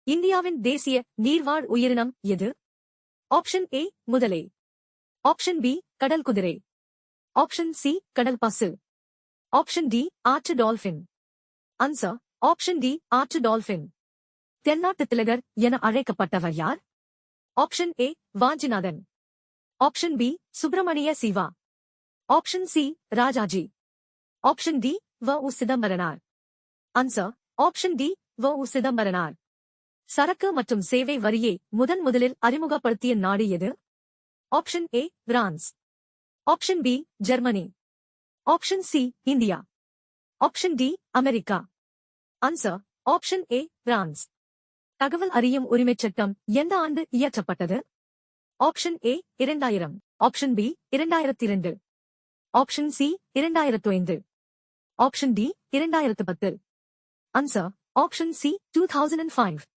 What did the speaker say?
இந்தியாவின் தேசிய நீர்வாழ் உயிரினம் எது? ஆப்ஷன் ஏ முதலை. ஆப்ஷன் பி கடல் குதிரை. ஆப்ஷன் சி கடல் பசு. ஆப்ஷன் டி ஆற்று டால்பின். ஆன்சர் ஆப்ஷன் டி ஆற்று டால்பின். தென்னாட்டு திலகர் என அழைக்கப்பட்டவர் யார்? Option A Vanchinathan. Option B Subramaniya Siva. Option C Rajaji. Option D VO. Chidambaranar. Answer option D VO. Chidambaranar. சரக்கு மற்றும் சேவை வரியை முதலில் அறிமுகப்படுத்திய நாடு எது? Option A France. Option B Germany. Option C India. Option D America. Answer option A France. தகவல் அறியும் உரிமைச் சட்டம் எந்த ஆண்டு இயற்றப்பட்டது? ஆப்ஷன் ஏ 2000. Option B 2002. Option C 2005. Option D 2010. Answer option C 2005.